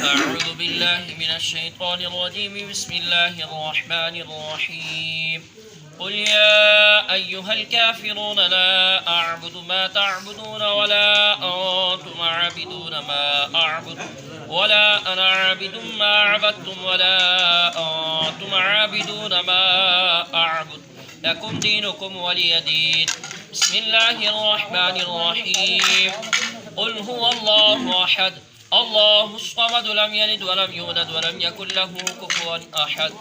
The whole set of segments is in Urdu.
أعوذ بالله من الشيطان الرجيم. بسم الله الرحمن الرحيم. قل يا أيها الكافرون لا أعبد ما تعبدون ولا أنتم عابدون ما أعبد ولا أنا عابد ما عبدتم ولا أنتم عابدون ما أعبد لكم دينكم ولي دين. بسم الله الرحمن الرحيم. قل هو الله أحد الله الصمد لم يلد ولم يولد ولم يكن له كفوا أحد.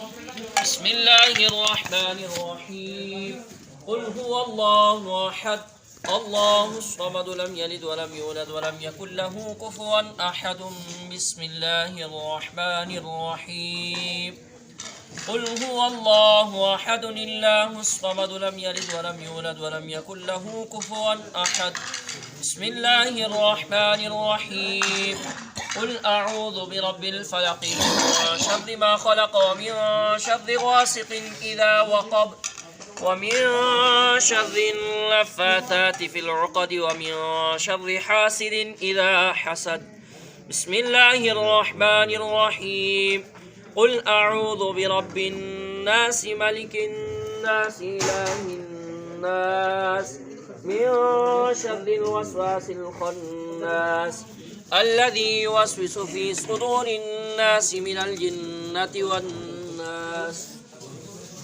بسم الله الرحمن الرحيم. قل هو الله أحد الله الصمد لم يلد ولم يولد ولم يكن له كفوا أحد. بسم الله الرحمن الرحيم. قل هو الله أحد الله الصمد لم يلد ولم يولد ولم يكن له كفوا أحد. بسم الله الرحمن الرحيم. قل أعوذ برب الفلق من شر ما خلق ومن شر غاسق إذا وقب ومن شر النفاثات في العقد ومن شر حاسد إذا حسد. بسم الله الرحمن الرحيم. قل أعوذ برب الناس ملك الناس إله الناس من شر الوسواس الخناس الذي يوسوس في صدور الناس من الجنة والناس.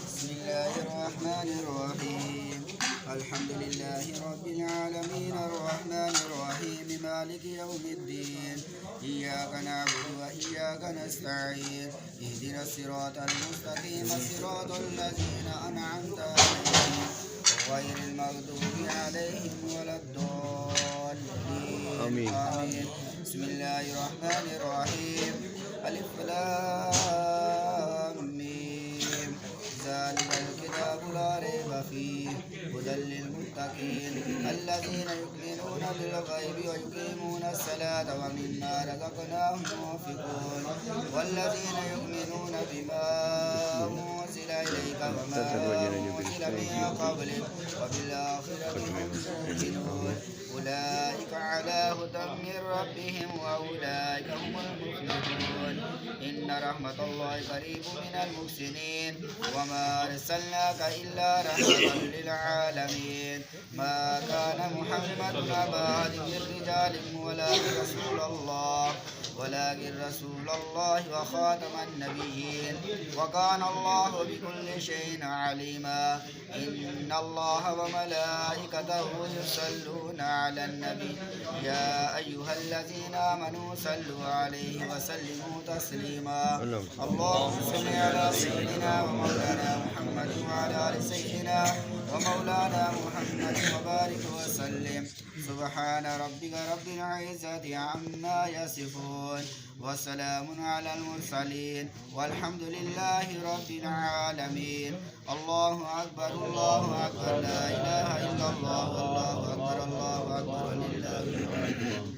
بسم الله الرحمن الرحيم. الحمد لله رب العالمين الرحمن الرحيم مالك يوم الدين. إياك نعبد وإياك نستعين. اهدنا الصراط المستقيم صراط الذين أنعمت عليهم غير المغضوب عليهم ولا الضالين. آمين. بسم الله الرحمن الرحيم. ألف لام ميم. ذلك الكتاب لا ريب فيه هدى للمتقين الذين يؤمنون بالغيب ويقيمون الصلاة ومما رزقناهم ينفقون والذين يؤمنون بما أنزل إليك وما أنزل من قبلك وبالآخرة هم يوقنون أولئك على هدى من ربهم وأولئك هم المفلحون. إن رحمة الله قريب من المحسنين وما أرسلناك إلا رحمة للعالمين. ما كان محمد أبا أحد من رجالكم ولكن رسول الله وخاتم النبيين وكان الله بكل شيء عليما. إن الله وملائكته يصلون على النبي يا أيها الذين آمنوا صلوا عليه وسلموا تسليما. اللهم صل على سيدنا ومولانا محمد وعلى آل سيدنا ومولانا محمد وبارك وسلم. سبحان ربك رب العزة عما يصفون وسلام على المرسلين والحمد لله رب العالمين. الله أكبر الله أكبر لا إله إلا الله والله أكبر الله أكبر ولله الحمد.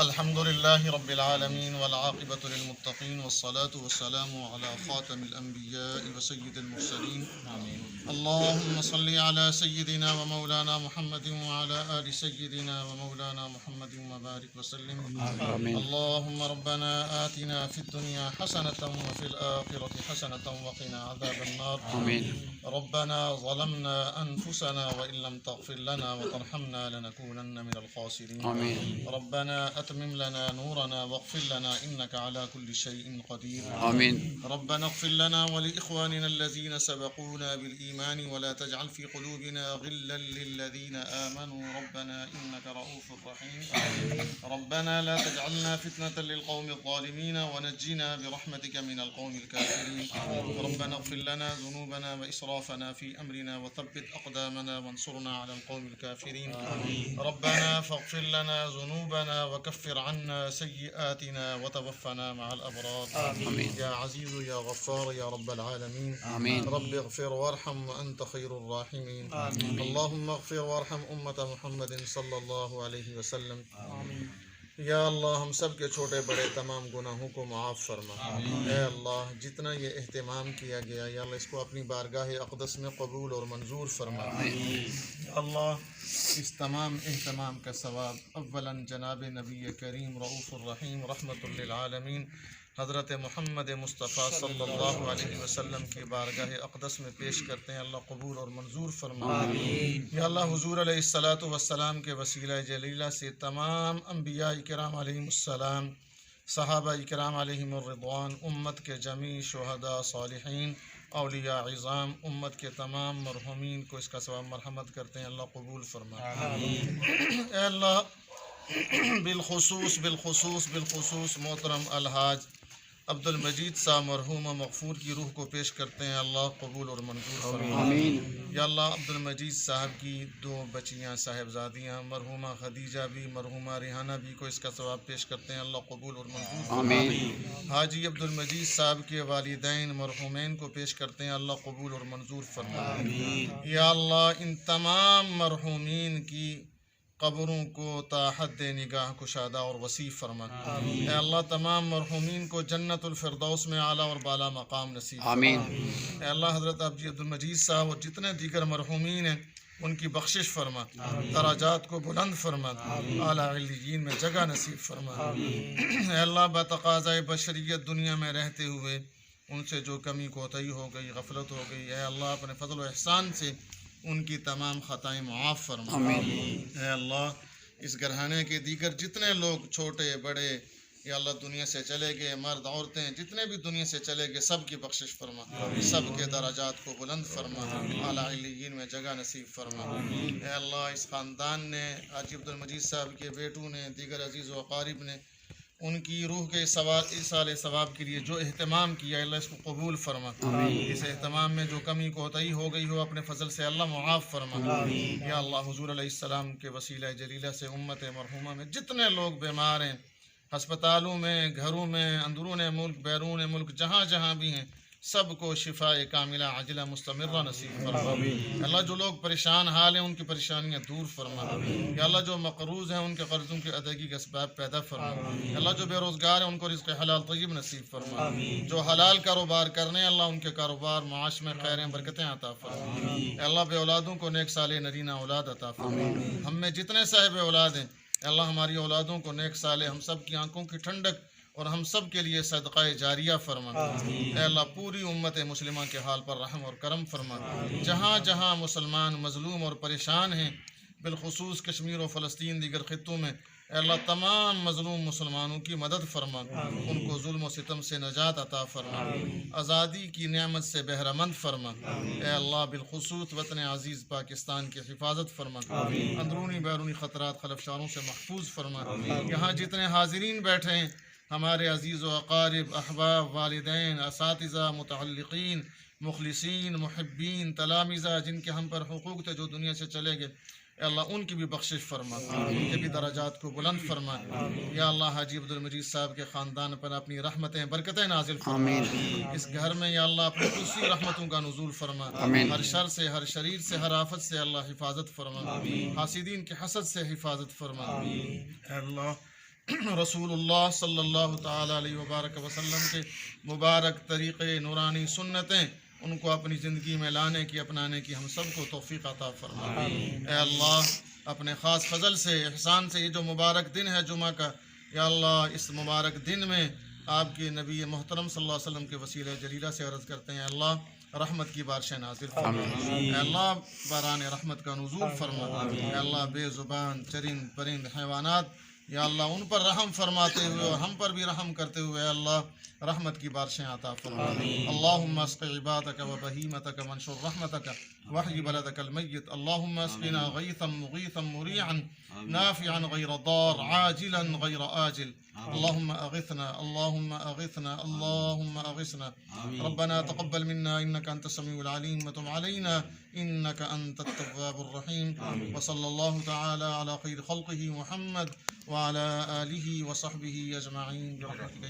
الحمد لله رب العالمين والعاقبة للمتقين والصلاة والسلام على خاتم الأنبياء وسيد المرسلين. آمين. اللهم صل على سيدنا ومولانا محمد وعلى آل سيدنا ومولانا محمد وبارك وسلم. آمين. اللهم ربنا آتنا في الدنيا حسنة وفي الآخرة حسنة وقنا عذاب النار. آمين. ربنا ظلمنا أنفسنا وإن لم تغفر لنا وترحمنا لنكونن من الخاسرين. آمين. ربنا أتمم لنا نورنا واغفر لنا إنك على كل شيء قدير. آمين. ربنا اغفر لنا ولإخواننا الذين سبقونا بالإيمان ولا تجعل في قلوبنا غلا للذين آمنوا ربنا إنك رؤوف رحيم. ربنا لا تجعلنا فتنة للقوم الظالمين ونجنا برحمتك من القوم الكافرين. ربنا اغفر لنا ذنوبنا وإسرافنا في أمرنا وثبت أقدامنا وانصرنا على القوم الكافرين. ربنا فاغفر لنا ذنوبنا وكفر عنا سيئاتنا وتوفنا مع الأبرار. آمين. يا عزيز يا غفار يا رب العالمين. آمين. رب اغفر وارحم وأنت خير الراحمين. آمين. اللهم اغفر وارحم أمة محمد صلى الله عليه وسلم. آمين. یا اللہ ہم سب کے چھوٹے بڑے تمام گناہوں کو معاف فرما۔ اے اللہ جتنا یہ اہتمام کیا گیا یا اللہ اس کو اپنی بارگاہ اقدس میں قبول اور منظور فرما۔ یا اللہ اس تمام اہتمام کا ثواب اولاً جناب نبی کریم رؤوف الرحیم رحمۃ للعالمین حضرت محمد مصطفیٰ صلی اللہ علیہ وسلم کی بارگاہ اقدس میں پیش کرتے ہیں، اللہ قبول اور منظور فرما۔ یا اللہ حضور علیہ الصلاۃ والسلام کے وسیلہ جلیلہ سے تمام انبیاء کرام علیہم السلام، صحابہ کرام علیہم الرضوان، امت کے جمیع شہداء صالحین، اولیاء عظام، امت کے تمام مرحومین کو اس کا ثواب مرحمت کرتے ہیں، اللہ قبول فرما۔ اے اللہ بالخصوص محترم الحاج عبد المجید صاحب مرحوم مغفور کی روح کو پیش کرتے ہیں، اللہ قبول اور منظور فرما۔ یا اللہ عبد المجید صاحب کی 2 بچیاں صاحبزادیاں مرحومہ خدیجہ بھی مرحومہ ریحانہ بھی کو اس کا ثواب پیش کرتے ہیں، اللہ قبول اور منظور فرما۔ حاجی عبد المجید صاحب کے والدین مرحومین کو پیش کرتے ہیں، اللہ قبول اور منظور فرما۔ یا اللہ ان تمام مرحومین کی قبروں کو تا حد نگاہ کشادہ اور وسیع فرما۔ اے اللہ تمام مرحومین کو جنت الفردوس میں اعلیٰ اور بالا مقام نصیب فرما۔ اے اللہ حضرت عبد المجید صاحب اور جتنے دیگر مرحومین ہیں ان کی بخشش فرما، درجات کو بلند فرما، اعلیٰ علیین میں جگہ نصیب فرما۔ اے اللہ بتقاضۂ بشریت دنیا میں رہتے ہوئے ان سے جو کمی کوتاہی ہو گئی، غفلت ہو گئی، اے اللہ اپنے فضل و احسان سے ان کی تمام خطائیں معاف فرما۔ اے اللہ اس گھرانے کے دیگر جتنے لوگ چھوٹے بڑے یا اللہ دنیا سے چلے گئے، مرد عورتیں جتنے بھی دنیا سے چلے گئے، سب کی بخشش فرما، سب کے درجات کو بلند فرما، اعلیٰ علیین میں جگہ نصیب فرما۔ اے اللہ اس خاندان نے حاجی عبد المجید صاحب کے بیٹوں نے دیگر عزیز و اقارب نے ان کی روح کے ایصال ثواب کے لیے جو اہتمام کیا اللہ اس کو قبول فرما۔ اس اہتمام میں جو کمی کوتاہی ہو گئی ہو اپنے فضل سے اللہ معاف فرما۔ یا اللہ حضور علیہ السلام کے وسیلہ جلیلہ سے امت مرحومہ میں جتنے لوگ بیمار ہیں، ہسپتالوں میں، گھروں میں، اندرون ملک بیرون ملک جہاں جہاں بھی ہیں، سب کو شفاء کاملہ عاجلہ مستمرہ نصیب فرما۔ اللہ جو لوگ پریشان حال ہیں ان کی پریشانیاں دور فرما۔ یا اللہ جو مقروض ہیں ان کے قرضوں کی ادائیگی کے اسباب پیدا فرما۔ اللہ جو بے روزگار ہیں ان کو رزق حلال طیب نصیب فرما۔ جو حلال کاروبار کرنے اللہ ان کے کاروبار معاش میں خیریں برکتیں عطا فرما۔ اے اللہ بے اولادوں کو نیک صالح نرینہ اولاد عطا فرما۔ ہم میں جتنے صاحب اولاد ہیں اے اللہ ہماری اولادوں کو نیک صالح، ہم سب کی آنکھوں کی ٹھنڈک اور ہم سب کے لیے صدقہ جاریہ فرما۔ اے اللہ پوری امت مسلمہ کے حال پر رحم اور کرم فرما۔ جہاں جہاں مسلمان مظلوم اور پریشان ہیں، بالخصوص کشمیر و فلسطین دیگر خطوں میں اے اللہ تمام مظلوم مسلمانوں کی مدد فرما، ان کو ظلم و ستم سے نجات عطا فرما، آزادی کی نعمت سے بہرہ مند فرما۔ اے اللہ بالخصوص وطن عزیز پاکستان کی حفاظت فرما، اندرونی بیرونی خطرات خلفشاروں سے محفوظ فرما۔ یہاں جتنے حاضرین بیٹھے ہیں ہمارے عزیز و اقارب، احباب، والدین، اساتذہ، متعلقین، مخلصین، محبین، تلامذہ جن کے ہم پر حقوق تھے جو دنیا سے چلے گئے اے اللہ ان کی بھی بخشش فرما، ان کے بھی درجات کو بلند فرما۔ یا اللہ حاجی عبد المجید صاحب کے خاندان پر اپنی رحمتیں برکتیں نازل فرما۔ اس گھر میں یا اللہ اپنی خصوصی رحمتوں کا نزول فرما، ہر شر سے، ہر شریر سے، ہر آفت سے اللہ حفاظت فرما، حاسدین کے حسد سے حفاظت فرما۔ اے اللہ رسول اللہ صلی اللہ تعالی علیہ وبارک وسلم کے مبارک طریقے، نورانی سنتیں ان کو اپنی زندگی میں لانے کی، اپنانے کی ہم سب کو توفیق عطا فرما۔ اے اللہ اپنے خاص فضل سے، احسان سے یہ جو مبارک دن ہے جمعہ کا یا اللہ اس مبارک دن میں آپ کے نبی محترم صلی اللہ علیہ وسلم کے وسیلہ جلیلہ سے عرض کرتے ہیں اللہ رحمت کی بارشیں نازل فرما، اے اللہ باران رحمت کا نزول فرما، اے اللہ بے زبان چرند پرند حیوانات یا اللہ ان پر رحم فرماتے ہوئے اور ہم پر بھی رحم کرتے ہوئے اللہ رحمت کی بارشیں عطا فرما۔ اللہم اسق عبادک و بہیمتک منشر رحمتک وحی بلدک المیت، اللہم اسقنا غیثا مغیثا مریعا نافعا غیر ضار عاجلا غیر آجل، اللہم اغثنا اللہم اغثنا اللہم اغثنا، ربنا تقبل منا انك انت السميع العليم وتب علينا انك انت التواب الرحيم، وصلى الله تعالى على خير خلقه محمد وعلى آله وصحبه أجمعين برحمتك